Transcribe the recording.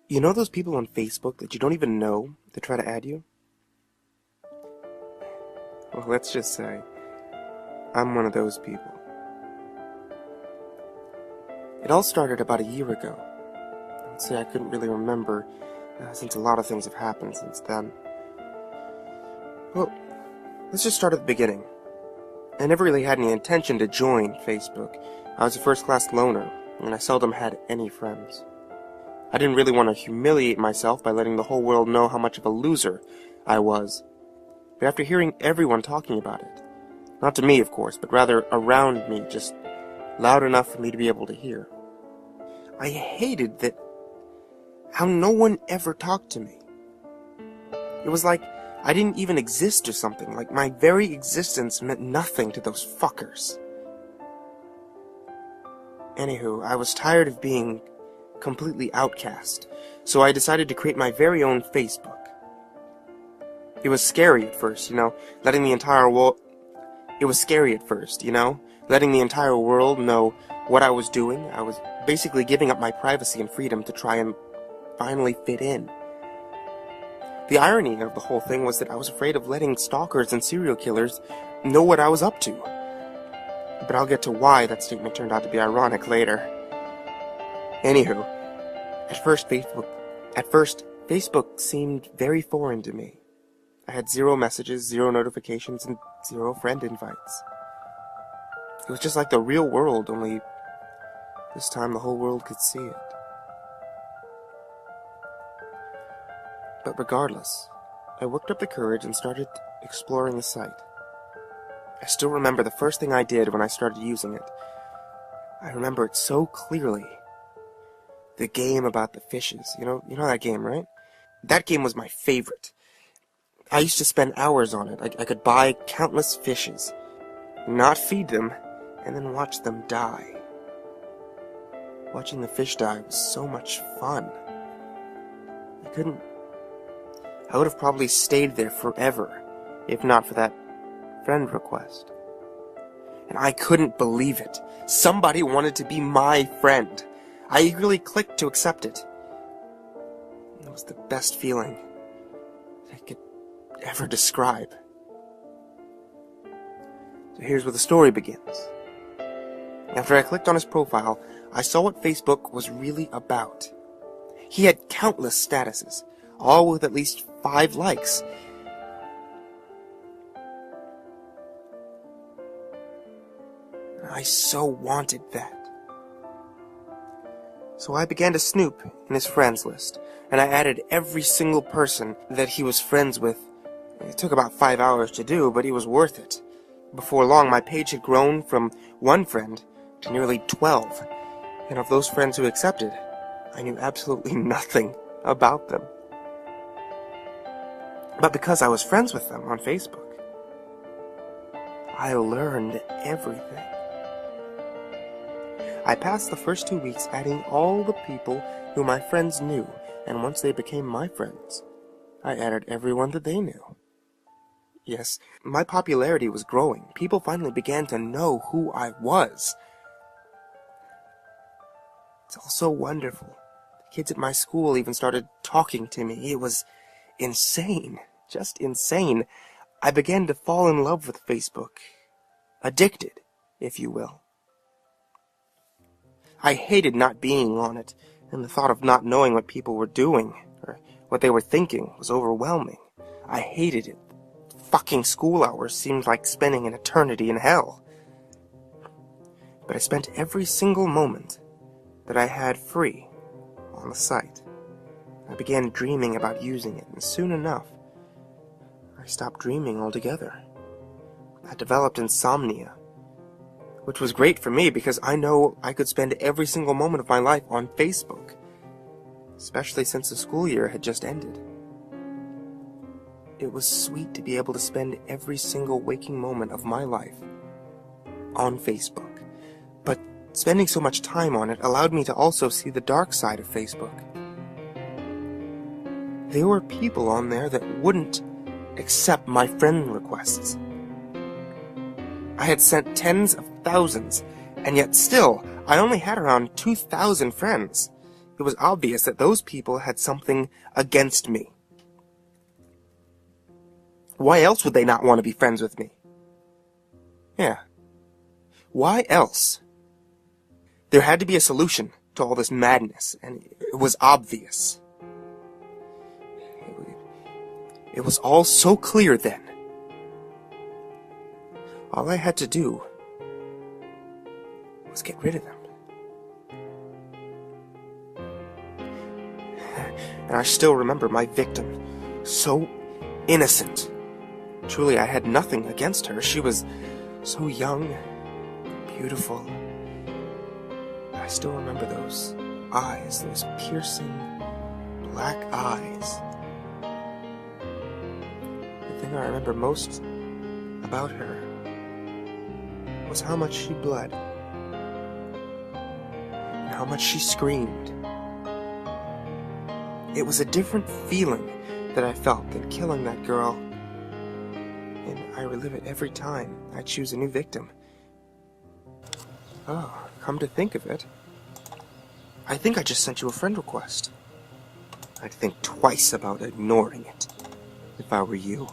You know those people on Facebook that you don't even know that try to add you? Well, let's just say, I'm one of those people. It all started about a year ago. I'd say I couldn't really remember, since a lot of things have happened since then. Well, let's just start at the beginning. I never really had any intention to join Facebook. I was a first-class loner, and I seldom had any friends. I didn't really want to humiliate myself by letting the whole world know how much of a loser I was. But after hearing everyone talking about it, not to me, of course, but rather around me, just loud enough for me to be able to hear, I hated that how no one ever talked to me. It was like I didn't even exist or something, like my very existence meant nothing to those fuckers. Anywho, I was tired of being completely outcast, so I decided to create my very own Facebook. It was scary at first, letting the entire world... It was scary at first, letting the entire world know what I was doing. I was basically giving up my privacy and freedom to try and finally fit in. The irony of the whole thing was that I was afraid of letting stalkers and serial killers know what I was up to. But I'll get to why that statement turned out to be ironic later. Anywho, at first Facebook seemed very foreign to me. I had 0 messages, 0 notifications, and 0 friend invites. It was just like the real world, only this time the whole world could see it. But regardless, I worked up the courage and started exploring the site. I still remember the first thing I did when I started using it. I remember it so clearly. The game about the fishes. You know that game, right? That game was my favorite. I used to spend hours on it. I could buy countless fishes, not feed them, and then watch them die. Watching the fish die was so much fun. I would have probably stayed there forever, if not for that friend request. And I couldn't believe it. Somebody wanted to be my friend. I eagerly clicked to accept it. It was the best feeling I could ever describe. So here's where the story begins. After I clicked on his profile, I saw what Facebook was really about. He had countless statuses, all with at least 5 likes. I so wanted that. So I began to snoop in his friends list, and I added every single person that he was friends with. It took about 5 hours to do, but it was worth it. Before long, my page had grown from 1 friend to nearly 12, and of those friends who accepted, I knew absolutely nothing about them. But because I was friends with them on Facebook, I learned everything. I passed the first 2 weeks adding all the people who my friends knew, and once they became my friends, I added everyone that they knew. Yes, my popularity was growing. People finally began to know who I was. It's all so wonderful. The kids at my school even started talking to me. It was insane. Just insane. I began to fall in love with Facebook. Addicted, if you will. I hated not being on it, and the thought of not knowing what people were doing, or what they were thinking, was overwhelming. I hated it. Fucking school hours seemed like spending an eternity in hell. But I spent every single moment that I had free on the site. I began dreaming about using it, and soon enough, I stopped dreaming altogether. I developed insomnia, which was great for me because I know I could spend every single moment of my life on Facebook, especially since the school year had just ended. It was sweet to be able to spend every single waking moment of my life on Facebook, but spending so much time on it allowed me to also see the dark side of Facebook. There were people on there that wouldn't accept my friend requests. I had sent tens of thousands, and yet still, I only had around 2,000 friends. It was obvious that those people had something against me. Why else would they not want to be friends with me? Yeah. Why else? There had to be a solution to all this madness, and it was obvious. It was all so clear then. All I had to do was get rid of them. And I still remember my victim, so innocent. Truly, I had nothing against her. She was so young, beautiful. I still remember those eyes, those piercing black eyes. The thing I remember most about her was how much she bled, and how much she screamed. It was a different feeling that I felt than killing that girl, and I relive it every time I choose a new victim. Oh, come to think of it, I think I just sent you a friend request. I'd think twice about ignoring it, if I were you.